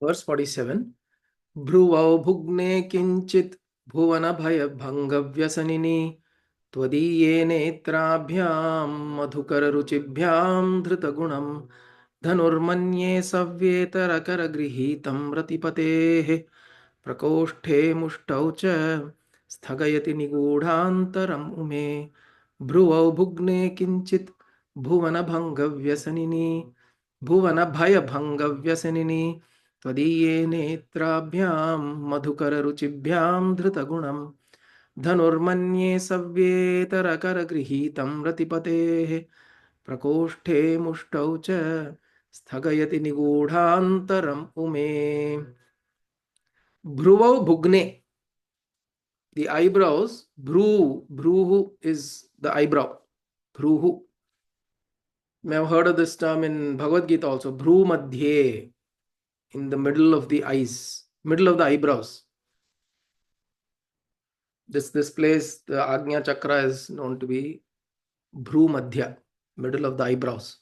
Verse 47. Bhruvau bhugne kinchit bhuvana bhaya bhanga vyasanini tvadiye netrabhyam madhukara ruchibhyam dhritagunam dhanurmanye savyetara grihitam ratipatehe prakoshthe mushtau cha sthagayati nigudhantaram ume bhruvau bhugne kinchit bhuvana bhanga vyasanini bhuvana bhaya bhanga vyasanini त्वदीये नेत्राभ्यां मधुकररुचिभ्यां धृतगुणं धनुर्मन्ये सव्येतरकरगृहीतं रतिपतेः प्रकोष्ठे मुष्टौ च स्थगयति निगूढान्तरम् उमे भ्रुवौ भुग्ने. The eyebrows, bhruhu is the eyebrow. Bhruhu. You may have heard of this term in Bhagavad Gita also. Bhru madhye, in the middle of the eyes, middle of the eyebrows. This place, the Agnya Chakra, is known to be Bhru Madhya, middle of the eyebrows.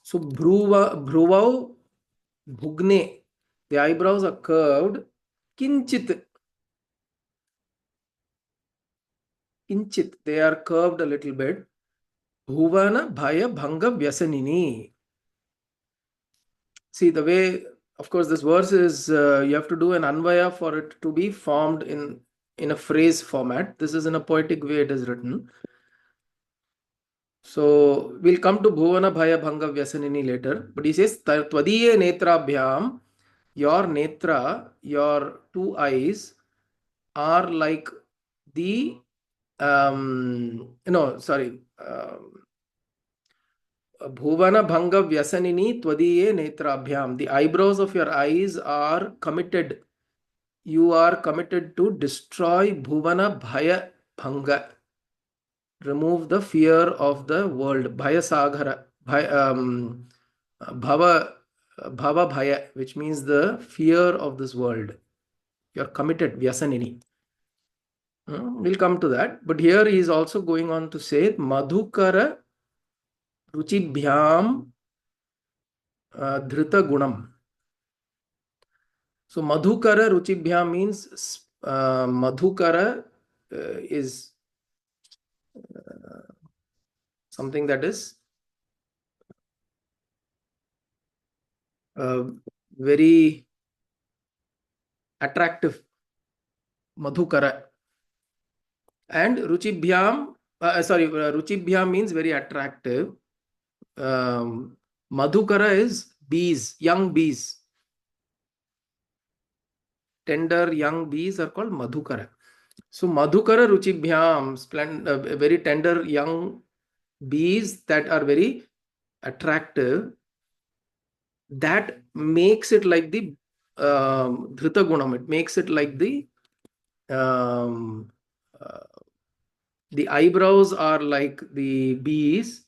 So Bhruvau Bhugne, the eyebrows are curved. Kinchit, they are curved a little bit. Bhuvana Bhaya Bhanga Vyasanini. See, the way, of course, this verse is, you have to do an Anvaya for it to be formed in a phrase format. This is in a poetic way it is written. So we'll come to Bhuvana Bhaya Bhanga Vyasanini later. But he says, Tvadiye Netrabhyam, your netra, your two eyes, are like the, Bhuvana Bhanga Vyasanini Tvadiye Netrabhyam. The eyebrows of your eyes are committed. You are committed to destroy Bhuvana Bhaya Bhanga. Remove the fear of the world. Bhaya Saghara. Bhava Bhaya, which means the fear of this world. You are committed, Vyasanini. We'll come to that. But here he is also going on to say, Madhukara Ruchibhyam Dhrita Gunam. So Madhukara Ruchibhyam means Madhukara is something that is very attractive. Madhukara. And Ruchibhyam, Ruchibhyam means very attractive. Madhukara is bees, young bees. Tender young bees are called Madhukara. So Madhukara Ruchibhyam, very tender young bees that are very attractive. That makes it like the Dhrita Gunam. It makes it like the eyebrows are like the bees,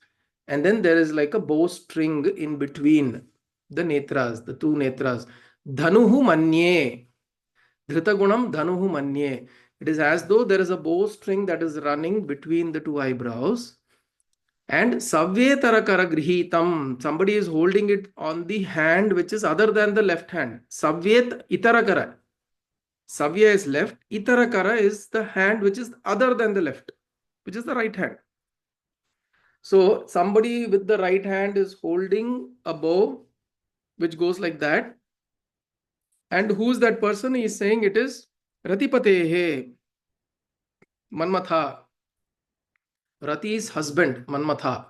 and then there is like a bowstring in between the netras, the two netras. Dhanuhu manye. Dhrita Gunam Dhanuhu manye. It is as though there is a bowstring that is running between the two eyebrows. And Savyetarakara Grihitam, somebody is holding it on the hand which is other than the left hand. Savyet Itarakara. Savya is left, Itarakara is the hand which is other than the left, which is the right hand. So somebody with the right hand is holding a bow which goes like that. And who's that person? He is saying it is Ratipatehe, Manmatha. Rati's husband, Manmatha.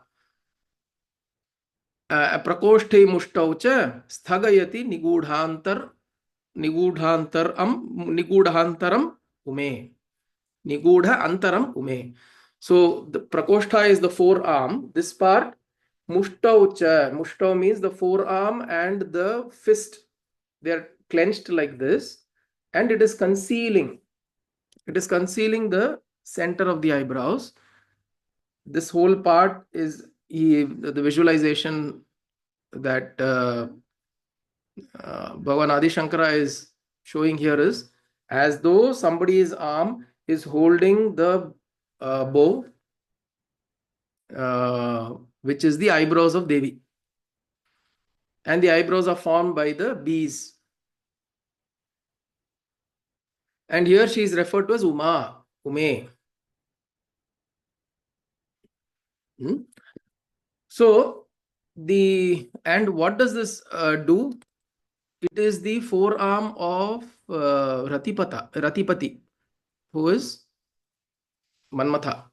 Prakoshthe mushtau cha sthagayati nigudhantaram ume. Nigudha antaram ume. So the prakoshtha is the forearm. This part, mushtau cha. Mushtau means the forearm and the fist. They are clenched like this, and it is concealing. It is concealing the center of the eyebrows. This whole part is the visualization that Bhagavan Adi Shankara is showing here is as though somebody's arm is holding the bow, which is the eyebrows of Devi. And the eyebrows are formed by the bees. And here she is referred to as Uma, Ume. Hmm? So and what does this do? It is the forearm of Ratipati, who is Manmatha.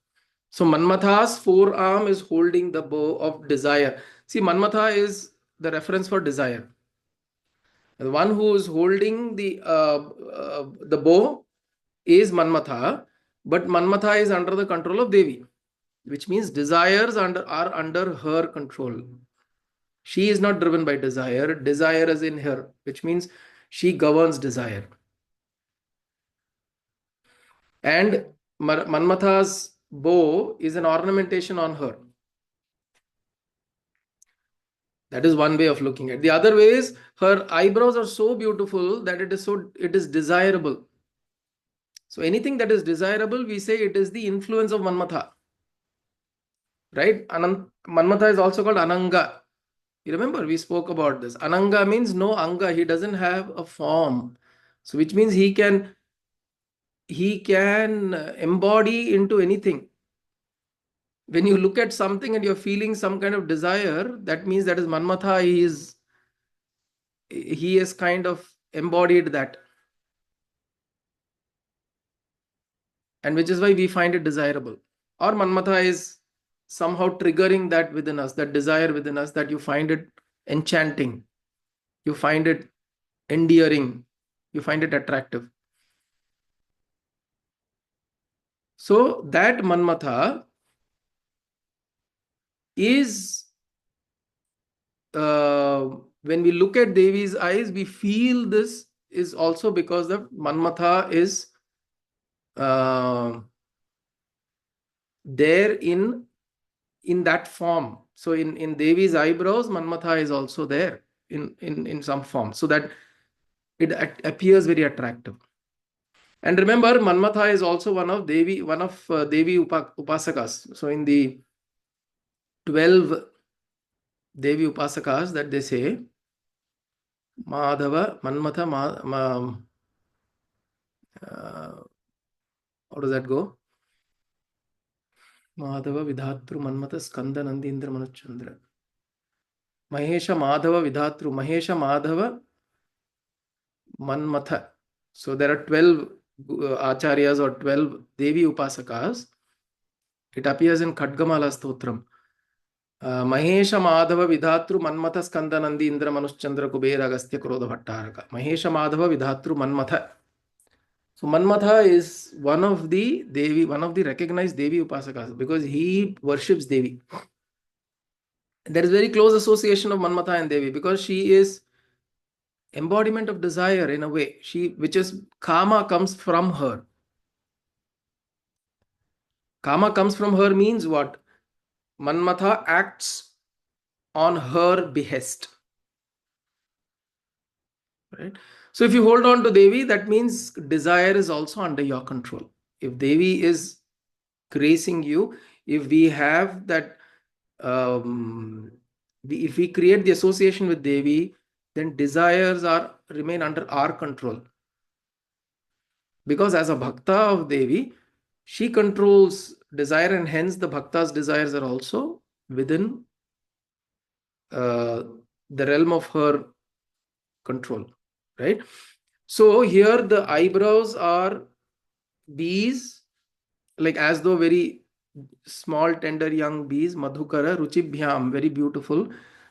So Manmatha's forearm is holding the bow of desire. See, Manmatha is the reference for desire. The one who is holding the bow is Manmatha, but Manmatha is under the control of Devi, which means desires are under her control. She is not driven by desire. Desire is in her, which means she governs desire. And Manmatha's bow is an ornamentation on her. That is one way of looking at it. The other way is her eyebrows are so beautiful that it is desirable. So anything that is desirable, we say it is the influence of Manmatha. Right? Manmatha is also called Ananga. You remember we spoke about this. Ananga means no anga. He doesn't have a form. So which means he can embody into anything. When you look at something and you're feeling some kind of desire, that means that is Manmatha. He is kind of embodied that, and which is why we find it desirable. Or Manmatha is somehow triggering that within us, that desire within us, that you find it enchanting, you find it endearing, you find it attractive. So that Manmatha is, when we look at Devi's eyes, we feel this is also because the Manmatha is there in that form. So in Devi's eyebrows, Manmatha is also there in some form, so that it appears very attractive. And remember, Manmatha is also one of Devi Upasakas. So in the 12 Devi Upasakas that they say, Madhava, Manmatha, how does that go? Madhava, Vidhatru, Manmatha, Skanda, Nandi, Indra, Manuchandra. Mahesha, Madhava, Vidhatru, Mahesha, Madhava, Manmatha. So there are 12 acharyas or 12 Devi Upasakas. It appears in Khadgamala Stotram. Mahesha, Madhava, Vidhatru, Manmatha, Skanda, Nandi, Indra, Manuchandra, Kubera, Agastya, Krodha, Bhattaraka. Mahesha, Madhava, Vidhatru, Manmatha. So Manmatha is one of the recognized Devi Upasakas because he worships Devi. There is very close association of Manmatha and Devi because she is embodiment of desire in a way. Which is Kama comes from her. Kama comes from her means what? Manmatha acts on her behest. Right? So if you hold on to Devi, that means desire is also under your control. If Devi is gracing you, if we have that, if we create the association with Devi, then desires remain under our control. Because as a bhakta of Devi, she controls desire, and hence the bhakta's desires are also within the realm of her control, right? So here the eyebrows are bees, like as though very small, tender young bees, madhukara, ruchibhyam, very beautiful.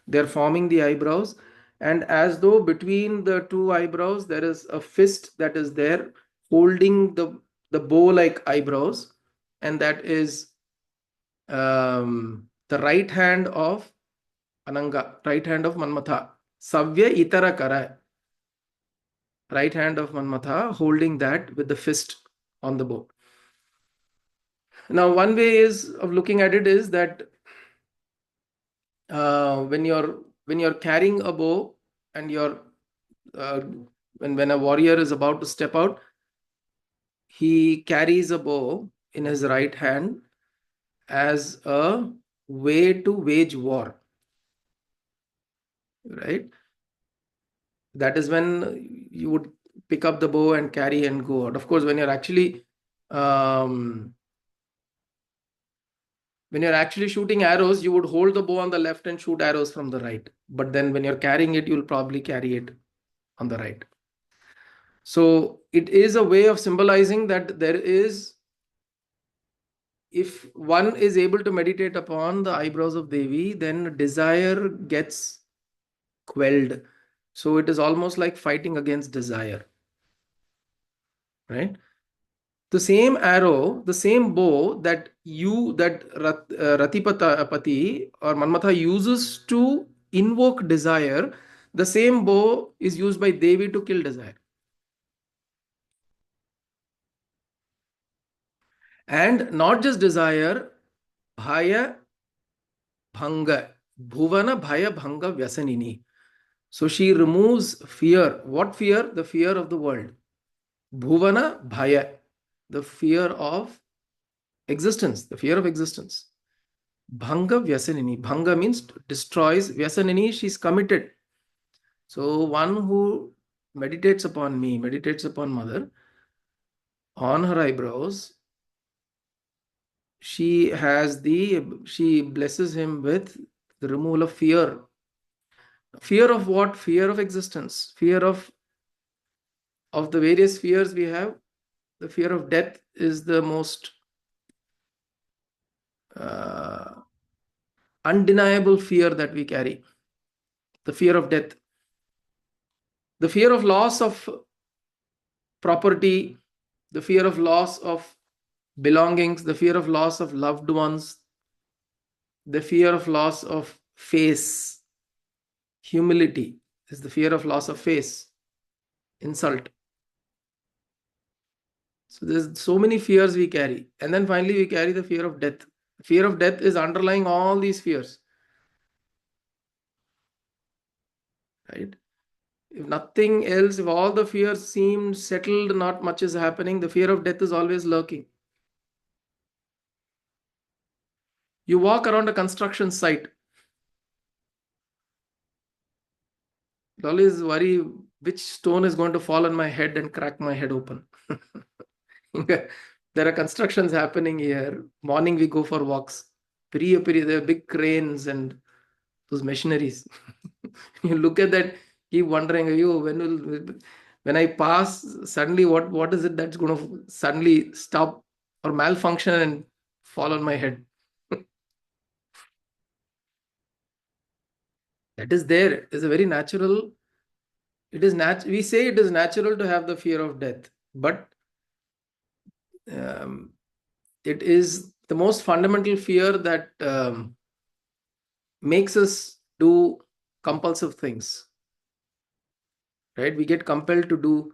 They're forming the eyebrows, and as though between the two eyebrows there is a fist that is there holding the bow-like eyebrows, and that is the right hand of Ananga, right hand of Manmatha. Savya itara kara, right hand of Manmatha holding that with the fist on the bow. Now, one way of looking at it is that when you're carrying a bow and uh, when a warrior is about to step out, he carries a bow in his right hand as a way to wage war, right? That is when you would pick up the bow and carry and go out. Of course, um, when you're actually shooting arrows, you would hold the bow on the left and shoot arrows from the right. But then when you're carrying it, you'll probably carry it on the right. So it is a way of symbolizing that there is, if one is able to meditate upon the eyebrows of Devi, then desire gets quelled. So it is almost like fighting against desire, right? The same arrow, the same bow that Ratipati or Manmatha uses to invoke desire, the same bow is used by Devi to kill desire. And not just desire, bhaya bhanga, bhuvana bhaya bhanga vyasanini. So she removes fear. What fear? The fear of the world. Bhuvana bhaya, the fear of existence, the fear of existence. Bhanga Vyasanini. Bhanga means destroys. Vyasanini, she's committed. So one who meditates upon me, meditates upon mother, on her eyebrows, she blesses him with the removal of fear. Fear of what? Fear of existence. Fear of the various fears we have. The fear of death is the most uh, undeniable fear that we carry. The fear of death. The fear of loss of property, the fear of loss of belongings, the fear of loss of loved ones, the fear of loss of face, humility is the fear of loss of face, insult. So there's so many fears we carry. And then finally we carry the fear of death. Fear of death is underlying all these fears, right? If nothing else, if all the fears seem settled, not much is happening, the fear of death is always lurking. You walk around a construction site, you always worry which stone is going to fall on my head and crack my head open. There are constructions happening here. Morning we go for walks. There are big cranes and those machineries. You look at that, keep wondering, you when I pass, suddenly what is it that's going to suddenly stop or malfunction and fall on my head? That is there. It is a very natural. We say it is natural to have the fear of death, but um, it is the most fundamental fear that makes us do compulsive things, right? We get compelled to do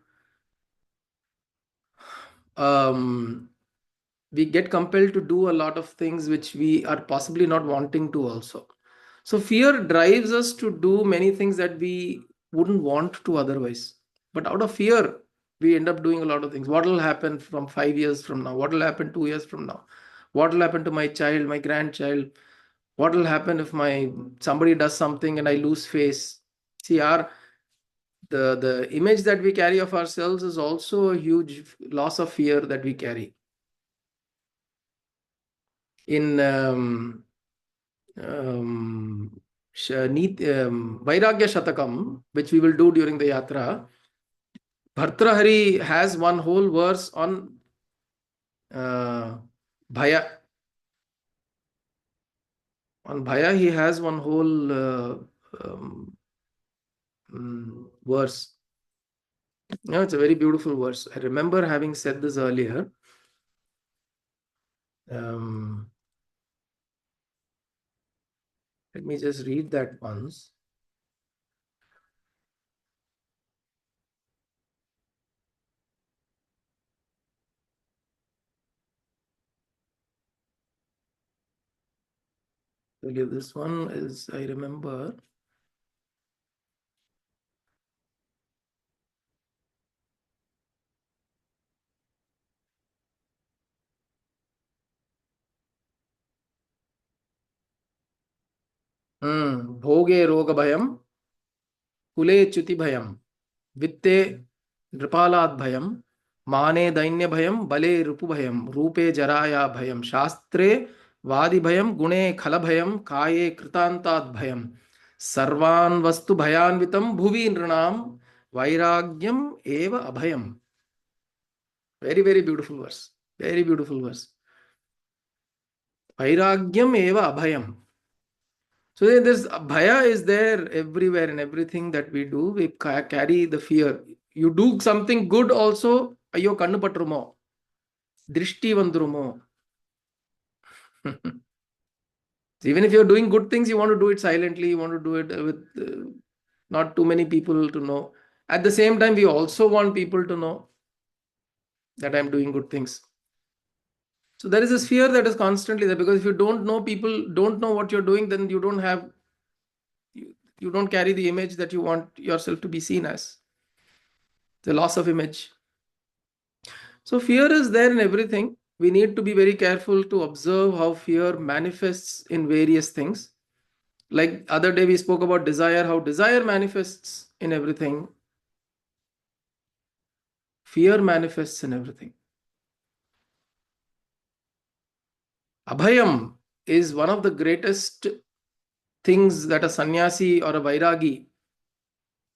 um, a lot of things which we are possibly not wanting to also. So fear drives us to do many things that we wouldn't want to otherwise, but out of fear we end up doing a lot of things. What will happen from 5 years from now? What will happen 2 years from now? What will happen to my child, my grandchild? What will happen if my somebody does something and I lose face? See, our the image that we carry of ourselves is also a huge loss of fear that we carry. In Vairagya Shatakam, which we will do during the yatra, Bhartrahari has one whole verse on Bhaya. On Bhaya, he has one whole verse. It's a very beautiful verse. I remember having said this earlier. Let me just read that once. This one is, I remember. Bhoge roga bhayam, kule chuti bhayam, vitte नृपालात् भयं, माने दैन्य भयं, बले रिपु भयं, रूपे जराया भयं, शास्त्रे वादि भयं, गुणे खल भयं, काये कृतान्तात् भयं, सर्वान् वस्तु भयान्वितं भुवि नृणां वैराग्यम एव अभयम. Very, very beautiful verse. Very beautiful verse. Vairagyam eva abhayam. So this bhaya is there everywhere in everything that we do. We carry the fear. You do something good also, ayyo kannu patrumo, drishti vandrumo. Even if you're doing good things, you want to do it silently. You want to do it with not too many people to know. At the same time, we also want people to know that I'm doing good things. So there is this fear that is constantly there, because if you don't know, people don't know what you're doing, then you don't have, you don't carry the image that you want yourself to be seen as. The loss of image. So fear is there in everything. We need to be very careful to observe how fear manifests in various things. Like other day we spoke about desire, how desire manifests in everything. Fear manifests in everything. Abhayam is one of the greatest things that a sannyasi or a vairagi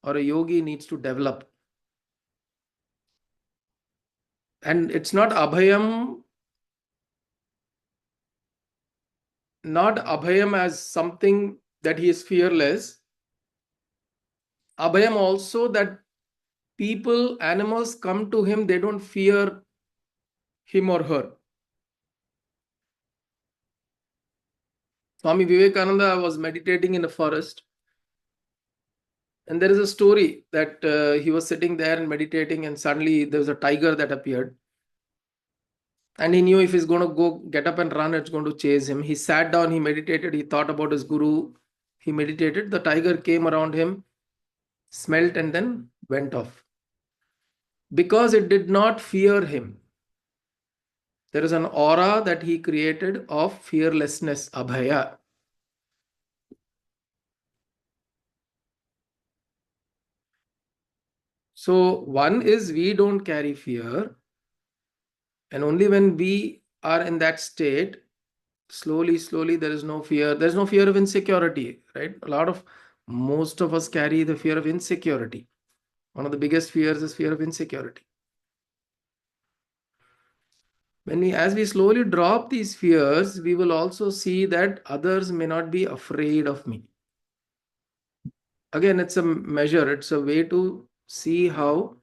or a yogi needs to develop. And it's not abhayam, not abhayam as something that he is fearless. Abhayam also that people, animals come to him, they don't fear him or her. Swami Vivekananda was meditating in a forest, and there is a story that he was sitting there and meditating, and suddenly there was a tiger that appeared. And he knew if he's going to go get up and run, it's going to chase him. He sat down, he meditated, he thought about his guru, he meditated. The tiger came around him, smelt, and then went off. Because it did not fear him. There is an aura that he created of fearlessness, abhaya. So, one is we don't carry fear, and only when we are in that state, slowly, there is no fear. There's no fear of insecurity, right? Most of us carry the fear of insecurity. One of the biggest fears is fear of insecurity. As we slowly drop these fears, we will also see that others may not be afraid of me. Again, it's a measure, it's a way to see how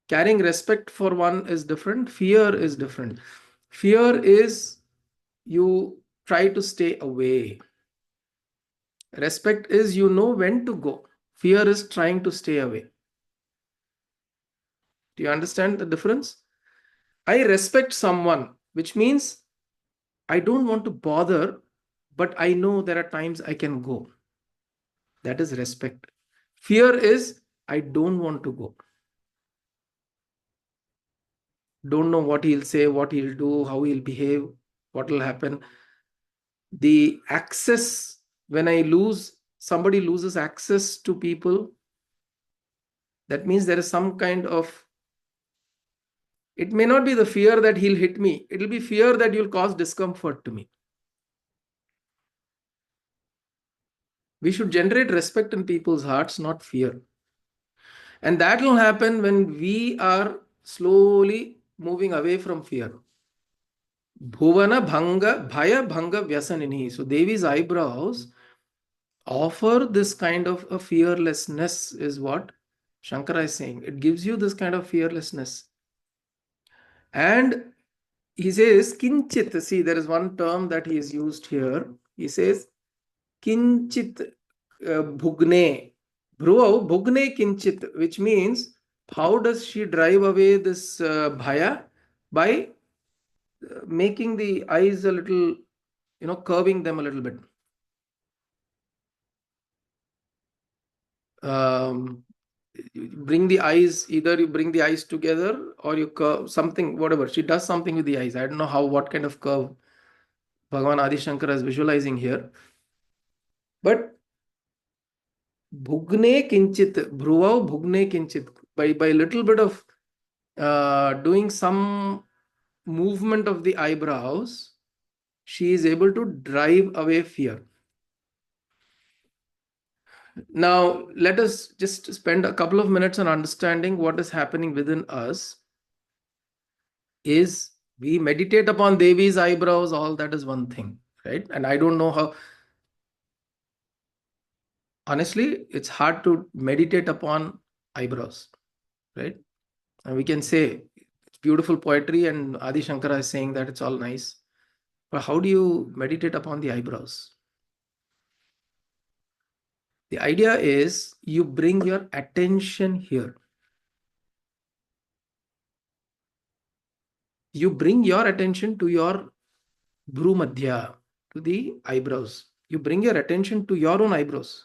carrying respect for one is different, fear is different. Fear is you try to stay away. Respect is you know when to go. Fear is trying to stay away. Do you understand the difference? I respect someone, which means I don't want to bother, but I know there are times I can go. That is respect. Fear is I don't want to go. Don't know what he'll say, what he'll do, how he'll behave, what will happen. The access, when somebody loses access to people, that means there is some kind of, it may not be the fear that he'll hit me, it will be fear that you'll cause discomfort to me. We should generate respect in people's hearts, not fear. And that will happen when we are slowly moving away from fear. Bhuvana Bhanga, Bhaya Bhanga Vyasanini. So Devi's eyebrows offer this kind of a fearlessness, is what Shankara is saying. It gives you this kind of fearlessness. And he says, Kinchit. See, there is one term that he is used here. He says, Kinchit Bhugne. Bhruvau Bhugne Kinchit, which means, how does she drive away this bhaya? By making the eyes a little, curving them a little bit. Bring the eyes, either you bring the eyes together or you curve something, whatever. She does something with the eyes. I don't know what kind of curve Bhagavan Adi Shankara is visualizing here. But Bhugne Kinchit, Bhruvau Bhugne Kinchit. by little bit of doing some movement of the eyebrows, she is able to drive away fear. Now, let us just spend a couple of minutes on understanding what is happening within us. Is we meditate upon Devi's eyebrows, all that is one thing, right? And I don't know how, honestly, it's hard to meditate upon eyebrows, right? And we can say it's beautiful poetry, and Adi Shankara is saying that it's all nice. But how do you meditate upon the eyebrows? The idea is you bring your attention here. You bring your attention to your bhrumadhya, to the eyebrows. You bring your attention to your own eyebrows.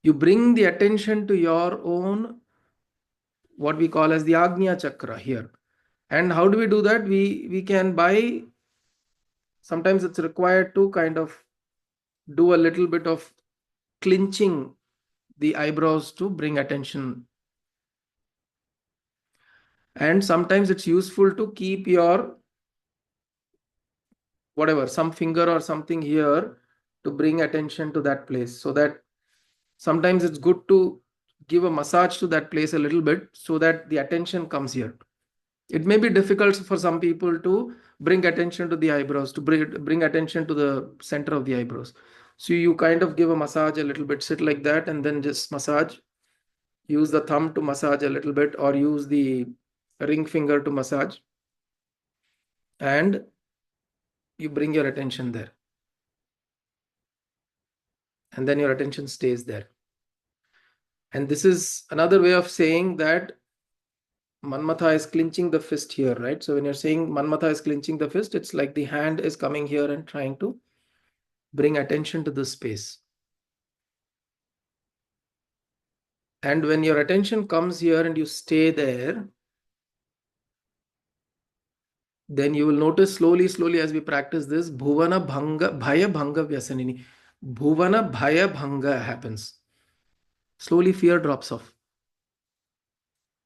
You bring the attention to your own, what we call as the Agnya Chakra here. And how do we do that? We can by, sometimes it's required to kind of do a little bit of clinching the eyebrows to bring attention. And sometimes it's useful to keep your whatever, some finger or something here to bring attention to that place. So that sometimes it's good to give a massage to that place a little bit so that the attention comes here. It may be difficult for some people to bring attention to the eyebrows, to bring attention to the center of the eyebrows. So you kind of give a massage a little bit, sit like that, and then just massage. Use the thumb to massage a little bit, or use the ring finger to massage. And you bring your attention there. And then your attention stays there. And this is another way of saying that Manmatha is clinching the fist here, right? So when you're saying Manmatha is clinching the fist, it's like the hand is coming here and trying to bring attention to this space. And when your attention comes here and you stay there, then you will notice slowly as we practice this, Bhuvana Bhanga, Bhaya Bhanga Vyasanini. Bhuvana Bhaya Bhanga happens. Slowly fear drops off.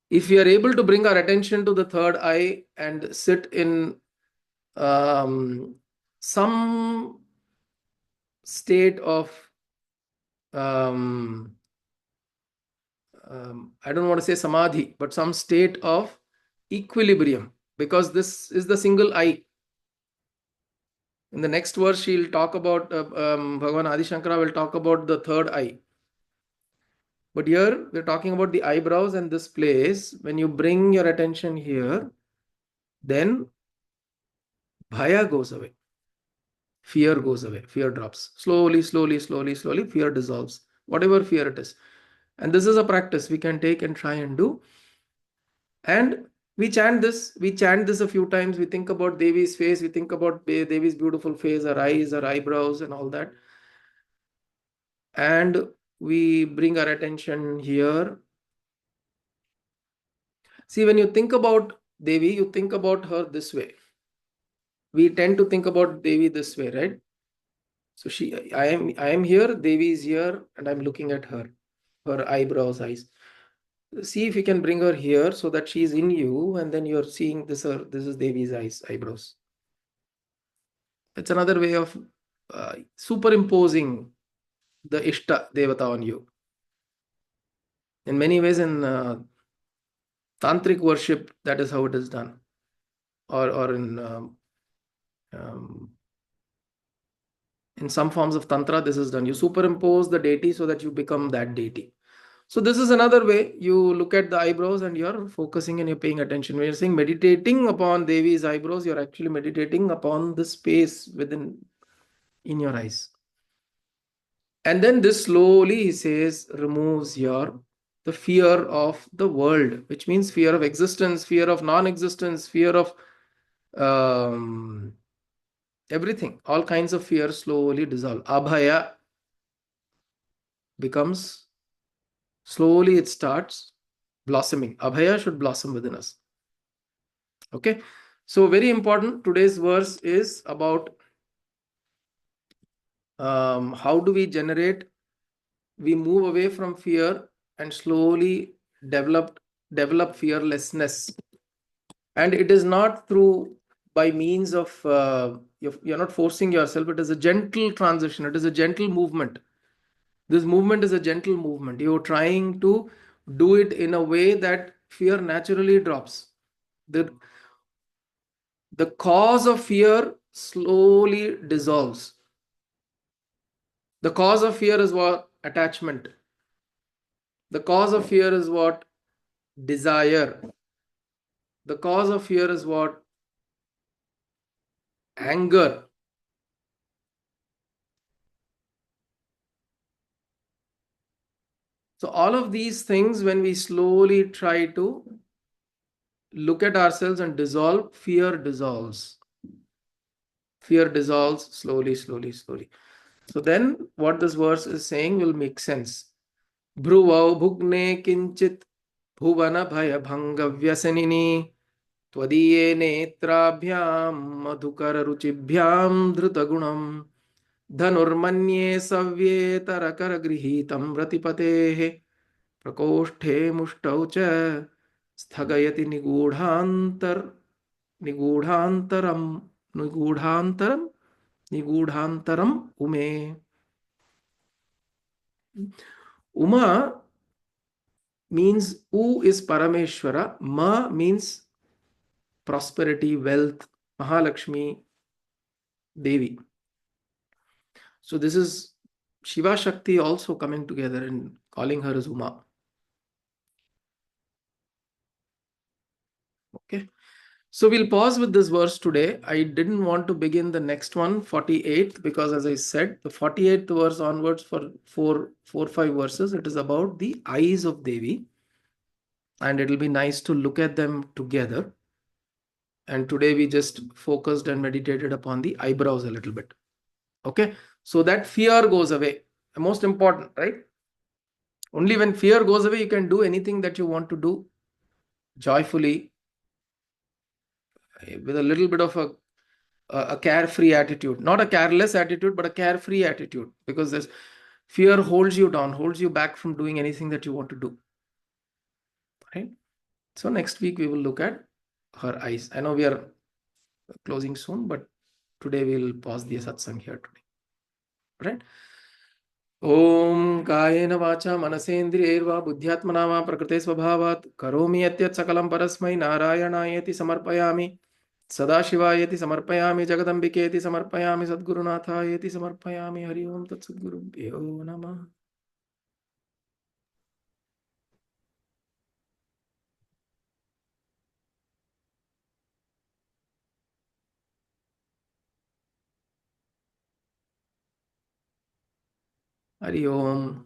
If we are able to bring our attention to the third eye and sit in some state of I don't want to say samadhi, but some state of equilibrium, because this is the single eye. In the next verse, she'll talk about, Bhagavan Adi Shankara will talk about the third eye. But here, we're talking about the eyebrows and this place. When you bring your attention here, then bhaya goes away. Fear goes away. Fear drops. Slowly, fear dissolves. Whatever fear it is. And this is a practice we can take and try and do. And we chant this a few times. We think about Devi's face. We think about Devi's beautiful face, her eyes, her eyebrows, and all that. And we bring our attention here. See, when you think about Devi, you think about her this way. We tend to think about Devi this way, right? So I am here, Devi is here, and I'm looking at her eyebrows, eyes. See if you can bring her here so that she is in you, and then you're seeing this. This is Devi's eyebrows. It's another way of superimposing the Ishta Devata on you. In many ways, in tantric worship, that is how it is done, or in some forms of tantra, this is done. You superimpose the deity so that you become that deity. So this is another way. You look at the eyebrows and you're focusing and you're paying attention. When you're saying meditating upon Devi's eyebrows, you're actually meditating upon the space in your eyes. And then this slowly, he says, removes the fear of the world, which means fear of existence, fear of non-existence, fear of everything. All kinds of fear slowly dissolve. Abhaya becomes, slowly it starts blossoming. Abhaya should blossom within us. Okay. So very important. Today's verse is about how do we generate, we move away from fear and slowly develop develop fearlessness. And it is not through by means of you're not forcing yourself. It is a gentle transition. It is a gentle movement. This movement is a gentle movement. You're trying to do it in a way that fear naturally drops. The cause of fear slowly dissolves. The cause of fear is what? Attachment. The cause of fear is what? Desire. The cause of fear is what? Anger. So, all of these things, when we slowly try to look at ourselves and dissolve, fear dissolves. Fear dissolves slowly, slowly, slowly. So, then what this verse is saying will make sense. Bhruvau bhugne kinchit bhuvana bhaya bhanga vyasanini त्वदीये नेत्राभ्यां मधुकररुचिभ्यां धृतगुणं धनुर्मन्ये सव्येतरकरगृहीतं रतिपतेः प्रकोष्ठे मुष्टौ च स्थगयति निगूढान्तरं निगूढान्तरं निगूढान्तरम् उमे. Uma means U is Parameshwara. Ma means prosperity, wealth, Mahalakshmi Devi. So this is Shiva Shakti also coming together and calling her as Uma. Okay. So we'll pause with this verse today. I didn't want to begin the next one, 48th, because as I said, the 48th verse onwards for four, 5 verses, it is about the eyes of Devi. And it'll be nice to look at them together. And today we just focused and meditated upon the eyebrows a little bit. Okay. So that fear goes away. The most important, right? Only when fear goes away, you can do anything that you want to do joyfully, with a little bit of a carefree attitude, not a careless attitude, but a carefree attitude, because this fear holds you down, holds you back from doing anything that you want to do. Right? So next week we will look at her eyes. I know we are closing soon, but today we will pause the satsang here today. Right? Om Kayena Vacha Manasendriyerva Buddhyatmana va Prakrite Svabhavat Karomi Yatyat Sakalam Parasmai Narayanayeti Samarpayami Sadashivayeti Samarpayami Jagadambiketi Samarpayami Sadgurunathayeti Samarpayami Hari Om Tat Sadgurubhyo Namah. Hari Om.